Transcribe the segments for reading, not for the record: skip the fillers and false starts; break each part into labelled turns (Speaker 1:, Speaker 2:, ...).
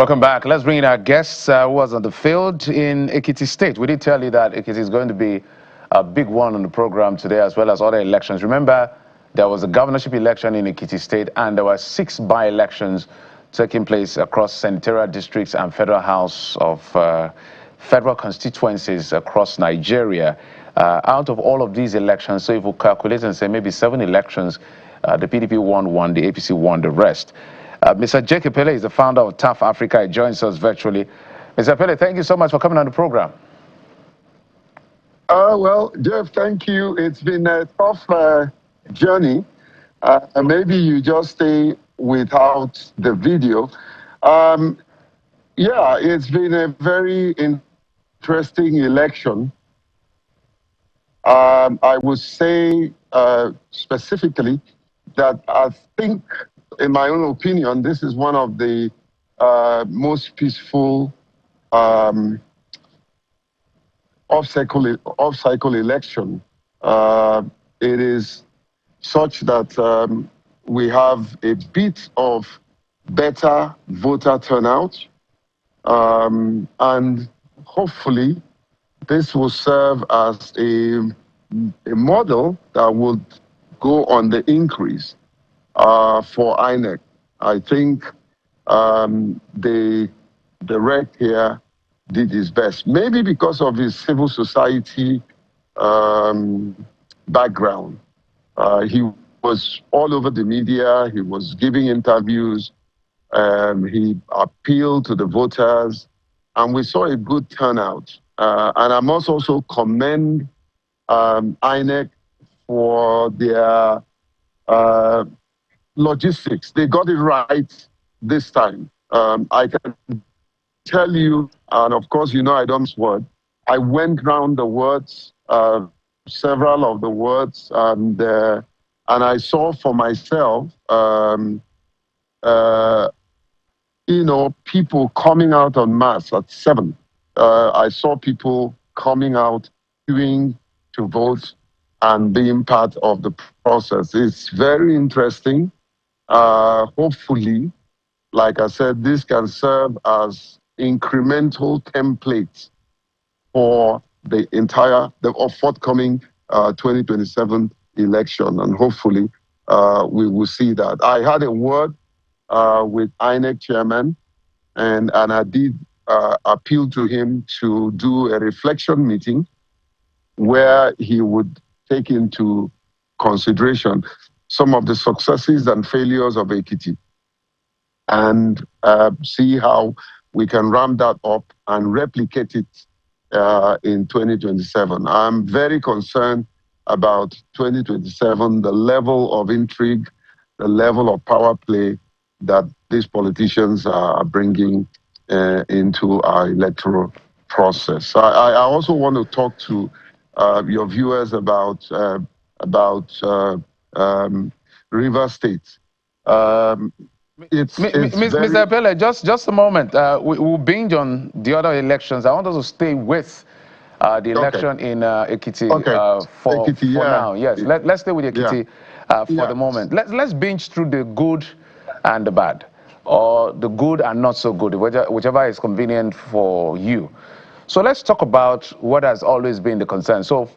Speaker 1: Welcome back. Let's bring in our guest who was on the field in Ekiti State. We did tell you that Ekiti is going to be a big one on the program today, as well as other elections. Remember, there was a governorship election in Ekiti State, and there were 6 by-elections taking place across senatorial districts and federal house of federal constituencies across Nigeria. Out of all of these elections, so if we calculate and say maybe 7 elections, the PDP won 1, the APC won the rest. Mr. Jake Pele is the founder of TAF Africa. He joins us virtually. Mr. Pele, thank you so much for coming on the program.
Speaker 2: Well, Jeff, thank you. It's been a tough journey. Maybe you just stay without the video. Yeah, it's been a very interesting election. I would say specifically that I think, in my own opinion, this is one of the most peaceful off-cycle election. It is such that we have a bit of better voter turnout, and hopefully this will serve as a model that would go on the increase for INEC. I think the rec here did his best, maybe because of his civil society background. He was all over the media, he was giving interviews, he appealed to the voters, and we saw a good turnout. And I must also commend INEC for their logistics. They got it right this time. I can tell you, and of course, you know I don't word. I went round the words, several of the words, and I saw for myself, you know, people coming out en masse at 7. I saw people coming out, queuing to vote and being part of the process. It's very interesting. Hopefully, like I said, this can serve as incremental templates for the entire, forthcoming 2027 election. And hopefully, we will see that. I had a word with INEC chairman, and I did appeal to him to do a reflection meeting where he would take into consideration some of the successes and failures of Ekiti, and see how we can ramp that up and replicate it in 2027. I'm very concerned about 2027, the level of intrigue, the level of power play that these politicians are bringing into our electoral process. I also want to talk to your viewers about River State.
Speaker 1: Mr. Pele, just a moment. We'll binge on the other elections. I want us to stay with the election in Ekiti for now. Yes, let's stay with Ekiti for the moment. Let's binge through the good and the bad, or the good and not so good, whichever is convenient for you. So let's talk about what has always been the concern. So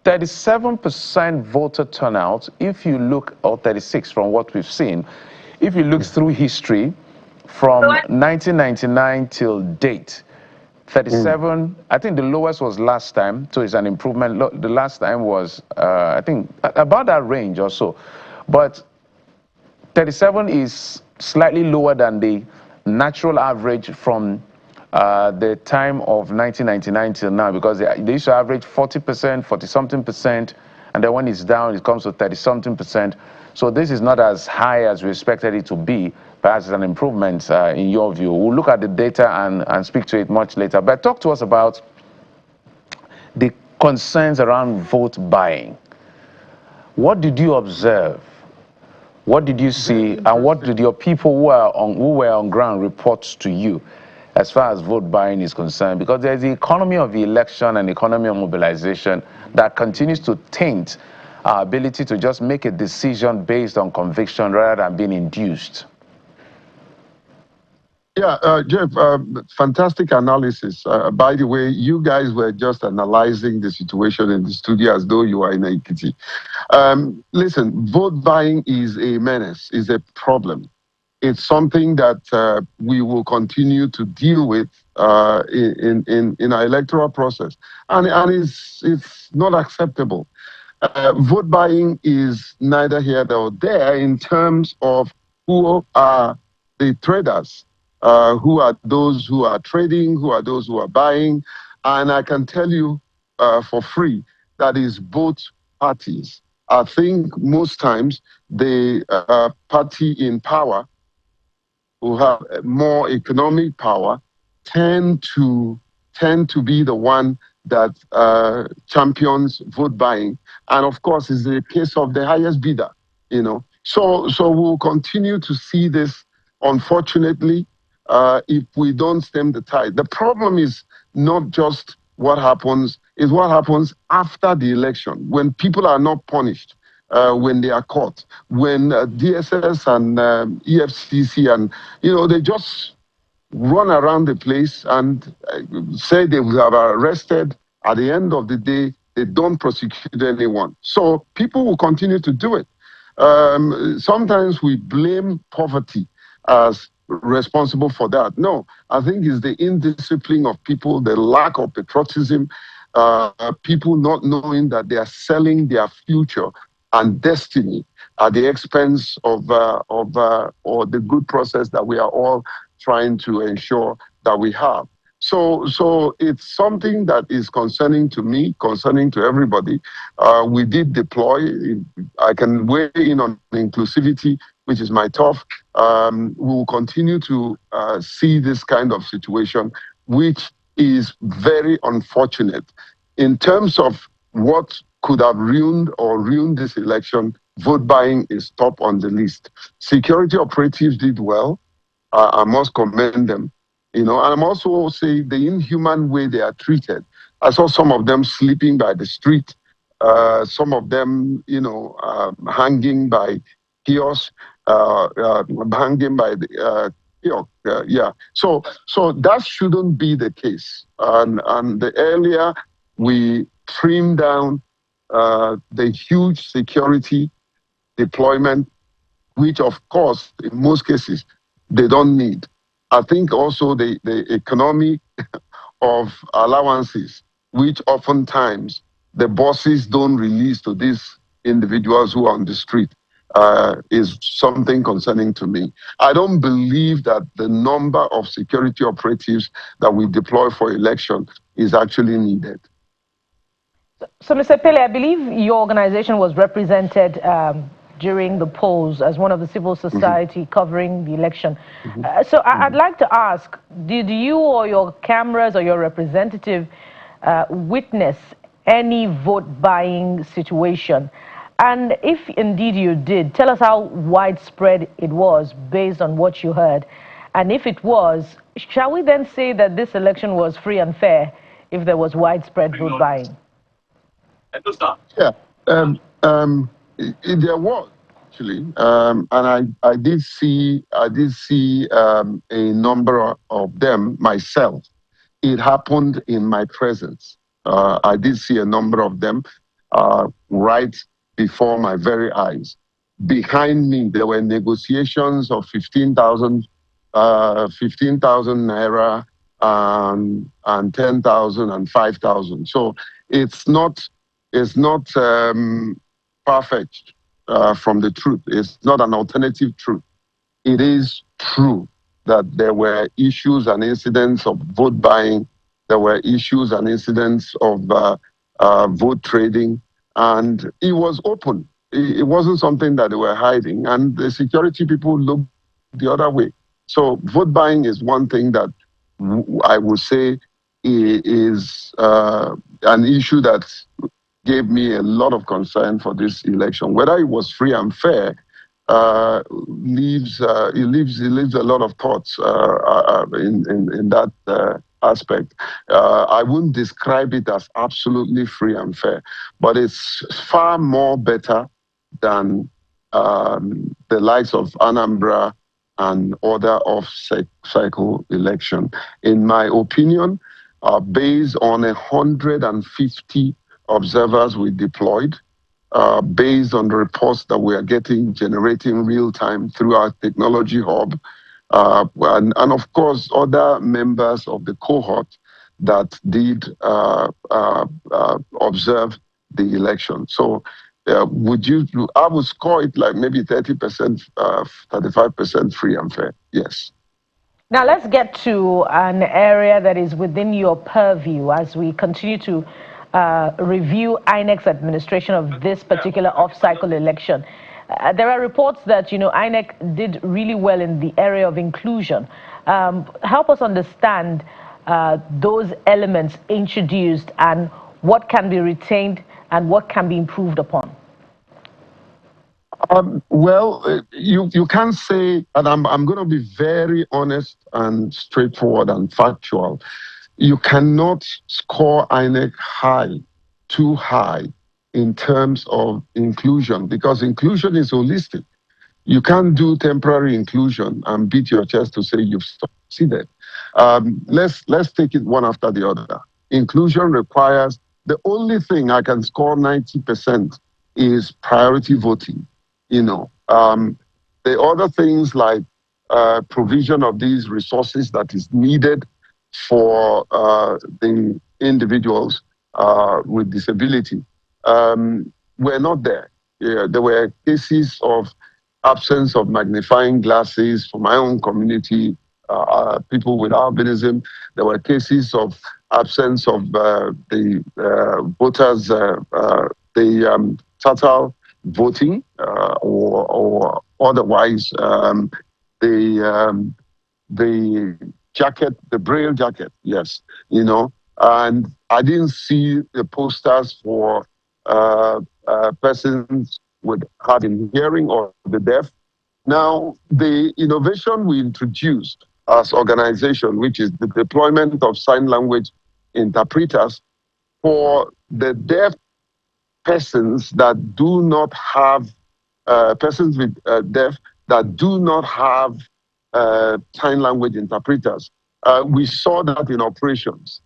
Speaker 1: 37% voter turnout, if you look, or 36 from what we've seen, if you look through history from 1999 till date, 37, I think the lowest was last time, so it's an improvement. The last time was, I think, about that range or so. But 37 is slightly lower than the natural average from the time of 1999 till now, because they used to average 40%, 40-something%, and then when it's down, it comes to 30-something%. So this is not as high as we expected it to be. Perhaps it's an improvement in your view. We'll look at the data and speak to it much later. But talk to us about the concerns around vote buying. What did you observe? What did you see? And what did your people who were on ground report to you as far as vote buying is concerned? Because there's the economy of the election and economy of mobilization that continues to taint our ability to just make a decision based on conviction rather than being induced.
Speaker 2: Yeah, Jeff, fantastic analysis. By the way, you guys were just analyzing the situation in the studio as though you are in Ekiti. Listen, vote buying is a menace, is a problem. It's something that we will continue to deal with in our electoral process. And it's not acceptable. Vote buying is neither here nor there in terms of who are the traders, who are those who are trading, who are those who are buying. And I can tell you for free that is both parties. I think most times the party in power who have more economic power tend to be the one that champions vote buying, and of course, is the case of the highest bidder. So we'll continue to see this. Unfortunately, if we don't stem the tide, the problem is not just what happens; is what happens after the election when people are not punished, when they are caught, when DSS and EFCC and they just run around the place and say they will have arrested. At the end of the day, they don't prosecute anyone. So people will continue to do it. Sometimes we blame poverty as responsible for that. No, I think it's the indiscipline of people, the lack of patriotism, people not knowing that they are selling their future and destiny at the expense of or the good process that we are all trying to ensure that we have. So it's something that is concerning to me, concerning to everybody. We did deploy. I can weigh in on inclusivity, which is my TAF. We will continue to see this kind of situation, which is very unfortunate. In terms of what could have ruined this election, vote buying is top on the list. Security operatives did well. I must commend them. And I'm also saying the inhuman way they are treated. I saw some of them sleeping by the street, some of them, hanging by kiosks, hanging by the kiosk. Yeah. So that shouldn't be the case. And the earlier we trim down the huge security deployment, which of course, in most cases, they don't need. I think also the economy of allowances, which oftentimes the bosses don't release to these individuals who are on the street, is something concerning to me. I don't believe that the number of security operatives that we deploy for election is actually needed.
Speaker 3: So, Mr. Pele, I believe your organization was represented during the polls as one of the civil society covering the election. So I'd like to ask, did you or your cameras or your representative witness any vote buying situation? And if indeed you did, tell us how widespread it was based on what you heard. And if it was, shall we then say that this election was free and fair if there was widespread vote buying?
Speaker 2: Yeah, there was actually, and I did see a number of them myself. It happened in my presence. I did see a number of them right before my very eyes. Behind me, there were negotiations of 15,000 naira and 10,000 and 5,000. So it's not perfect from the truth. It's not an alternative truth. It is true that there were issues and incidents of vote buying. There were issues and incidents of vote trading, and it was open. It wasn't something that they were hiding, and the security people looked the other way. So vote buying is one thing that I would say is an issue that gave me a lot of concern for this election. Whether it was free and fair leaves a lot of thoughts in that aspect. I wouldn't describe it as absolutely free and fair, but it's far more better than the likes of Anambra and other off-cycle election. In my opinion, based on 150 observers we deployed, based on the reports that we are getting, generating real time through our technology hub, and of course, other members of the cohort that did observe the election. So I would score it like maybe 30%, 35% free and fair, yes.
Speaker 3: Now let's get to an area that is within your purview as we continue to review INEC's administration of this particular off-cycle election. There are reports that, INEC did really well in the area of inclusion. Help us understand those elements introduced and what can be retained and what can be improved upon.
Speaker 2: Well, you can't say, and I'm going to be very honest and straightforward and factual. You cannot score INEC too high in terms of inclusion, because inclusion is holistic. You can't do temporary inclusion and beat your chest to say you've succeeded. Let's take it one after the other. Inclusion requires, the only thing I can score 90% is priority voting. The other things like provision of these resources that is needed for the individuals with disability were not there. There were cases of absence of magnifying glasses for my own community, people with albinism. There were cases of absence of the voters, the total voting or otherwise the jacket, the braille jacket, yes, and I didn't see the posters for persons with hard of hearing or the deaf. Now, the innovation we introduced as organization, which is the deployment of sign language interpreters for the deaf persons that do not have, persons with deaf that do not have sign language interpreters. We saw that in operations.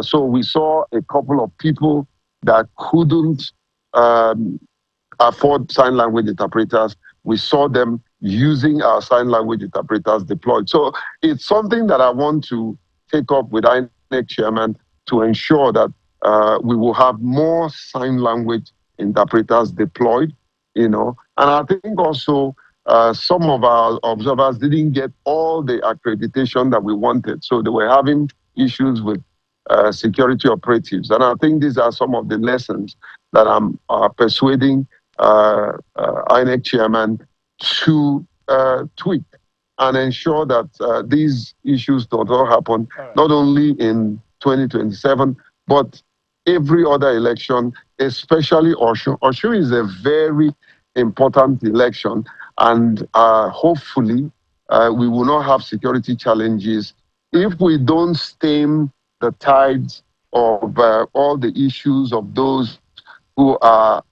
Speaker 2: So we saw a couple of people that couldn't afford sign language interpreters. We saw them using our sign language interpreters deployed. So it's something that I want to take up with INEC chairman to ensure that we will have more sign language interpreters deployed, and I think also some of our observers didn't get all the accreditation that we wanted. So they were having issues with security operatives. And I think these are some of the lessons that I'm persuading INEC chairman to tweak and ensure that these issues don't happen, not only in 2027, but every other election, especially Osun. Osun is a very important election, and hopefully we will not have security challenges if we don't stem the tides of all the issues of those who are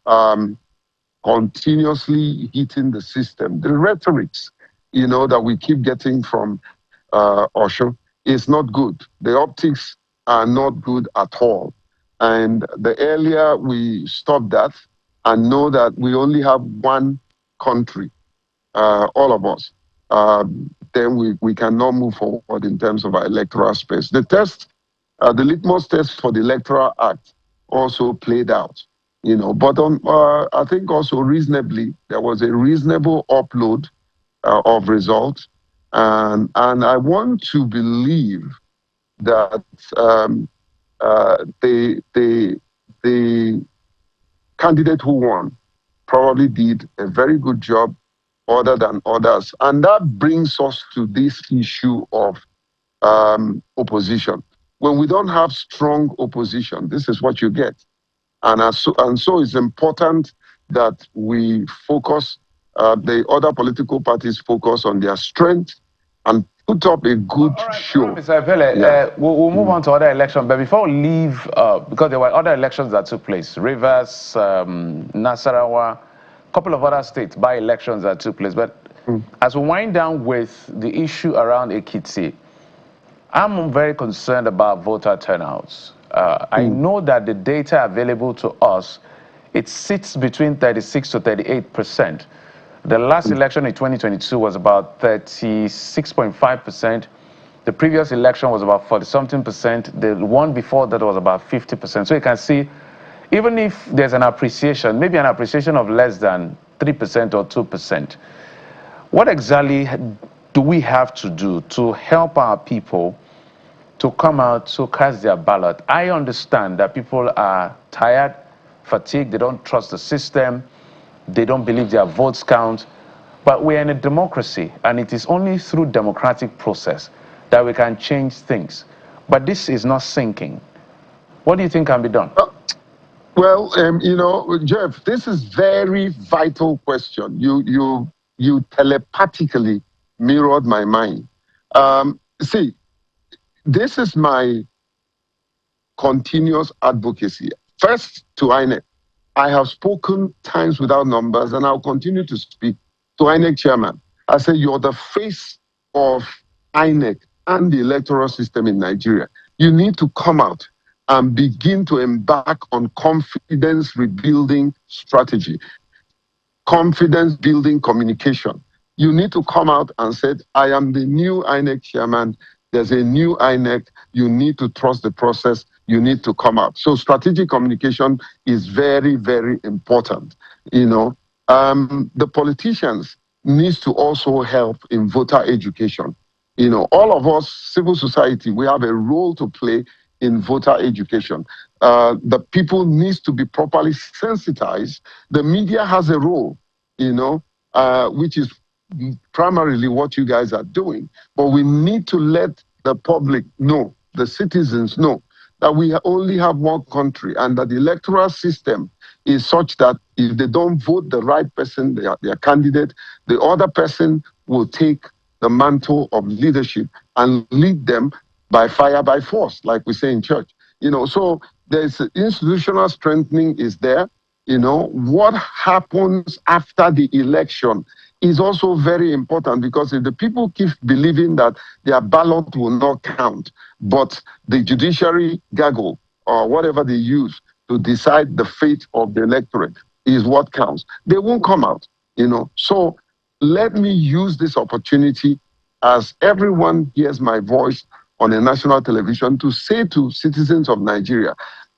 Speaker 2: continuously hitting the system. The rhetorics, that we keep getting from Osun is not good. The optics are not good at all. And the earlier we stop that and know that we only have one country, all of us, then we cannot move forward in terms of our electoral space. The test, the litmus test for the Electoral Act also played out, but I think also reasonably, there was a reasonable upload of results. And I want to believe that the candidate who won probably did a very good job other than others. And that brings us to this issue of opposition. When we don't have strong opposition, this is what you get. And so it's important that we focus, the other political parties focus on their strength and put up a good show.
Speaker 1: All right, Mr. Epele, we'll move on to other elections, but before we leave, because there were other elections that took place, Rivers, Nasarawa, a couple of other states by elections that took place, but As we wind down with the issue around Ekiti, I'm very concerned about voter turnouts. I know that the data available to us, it sits between 36 to 38%. The last election in 2022 was about 36.5%. The previous election was about 40-something%. The one before that was about 50%. So you can see, even if there's an appreciation, maybe an appreciation of less than 3% or 2%, what exactly do we have to do to help our people to come out to cast their ballot? I understand that people are tired, fatigued, they don't trust the system, they don't believe their votes count, but we're in a democracy, and it is only through democratic process that we can change things. But this is not sinking. What do you think can be done?
Speaker 2: Well, you know, Jeff, this is very vital question. You telepathically mirrored my mind. See, this is my continuous advocacy. First, to INEC. I have spoken times without numbers, and I'll continue to speak to INEC chairman. I say, you're the face of INEC and the electoral system in Nigeria. You need to come out and begin to embark on confidence rebuilding strategy, confidence building communication. You need to come out and say, I am the new INEC chairman. There's a new INEC. You need to trust the process. You need to come out. So strategic communication is very, very important. You know, the politicians needs to also help in voter education. You know, all of us, civil society, we have a role to play in voter education. The people needs to be properly sensitized. The media has a role, you know, which is primarily what you guys are doing. But we need to let the public know, the citizens know, that we only have one country, and that the electoral system is such that if they don't vote the right person, their candidate, the other person will take the mantle of leadership and lead them by fire, by force, like we say in church. You know, so there's institutional strengthening is there. You know, what happens after the election is also very important, because if the people keep believing that their ballot will not count, but the judiciary gaggle or whatever they use to decide the fate of the electorate is what counts, they won't come out, you know. So let me use this opportunity, as everyone hears my voice on a national television, to say to citizens of Nigeria,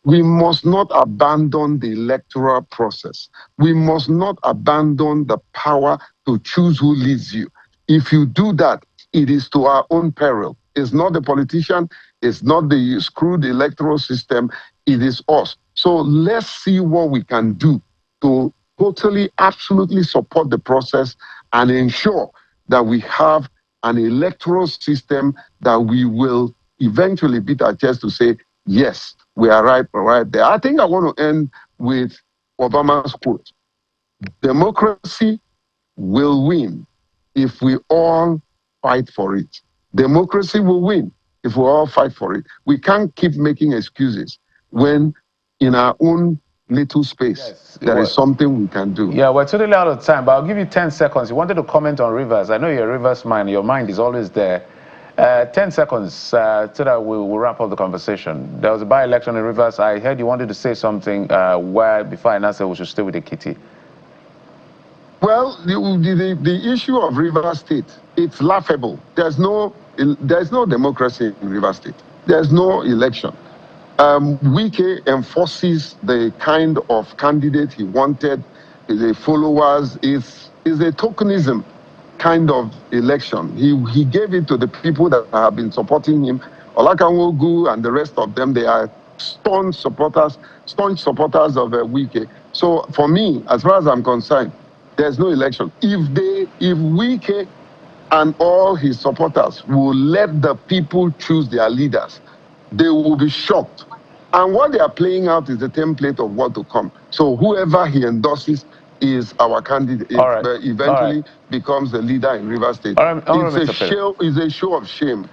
Speaker 2: we must not abandon the electoral process. We must not abandon the power to choose who leads you. If you do that, it is to our own peril. It's not the politician, it's not the screwed electoral system, it is us. So let's see what we can do to totally, absolutely support the process and ensure that we have an electoral system that we will eventually beat our chest to say, yes, we are right there. I think I want to end with Obama's quote. Democracy will win if we all fight for it. Democracy will win if we all fight for it. We can't keep making excuses when in our own little space there is something we can do.
Speaker 1: Yeah, we're totally out of time, but I'll give you 10 seconds. You wanted to comment on Rivers. I know you're a Rivers man. Your mind is always there. 10 seconds so that we'll wrap up the conversation. There was a by-election in Rivers. I heard you wanted to say something before I announced that we should stay with Ekiti.
Speaker 2: Well, the issue of Rivers State, it's laughable. There's no democracy in Rivers State. There's no election. Wike enforces the kind of candidate he wanted. The followers is a tokenism kind of election. He gave it to the people that have been supporting him. Olakanwogu and the rest of them, they are staunch supporters of Wike. So for me, as far as I'm concerned, there's no election. If Wike and all his supporters will let the people choose their leaders, they will be shocked. And what they are playing out is the template of what to come. So whoever he endorses is our candidate. Eventually becomes the leader in Rivers State. It's a show of shame.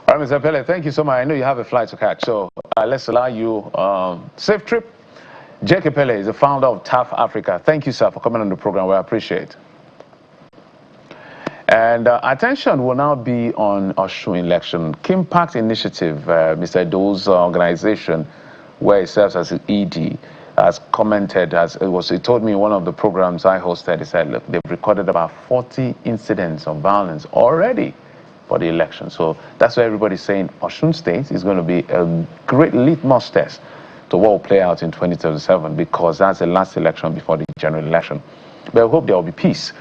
Speaker 1: All right, Mr. Pele, thank you so much. I know you have a flight to catch, so let's allow you safe trip. J.K. Pele is the founder of TAF Africa. Thank you, sir, for coming on the program. We appreciate it. And attention will now be on Osun election. Kimpact Initiative, Mr. Doe's organization, where he serves as an ED, has commented, he told me in one of the programs I hosted, he said, look, they've recorded about 40 incidents of violence already for the election. So that's why everybody's saying Osun State is going to be a great litmus test to what will play out in 2037, because that's the last election before the general election. But I hope there will be peace.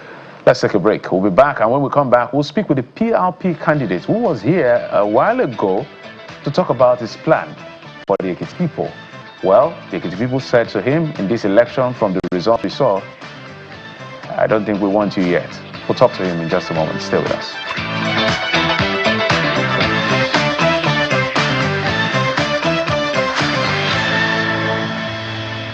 Speaker 1: Let's take a break. We'll be back, and when we come back, we'll speak with the PRP candidate who was here a while ago to talk about his plan for the Ekiti people. Well, the Ekiti people said to him in this election, from the results we saw, I don't think we want you yet. We'll talk to him in just a moment. Stay with us.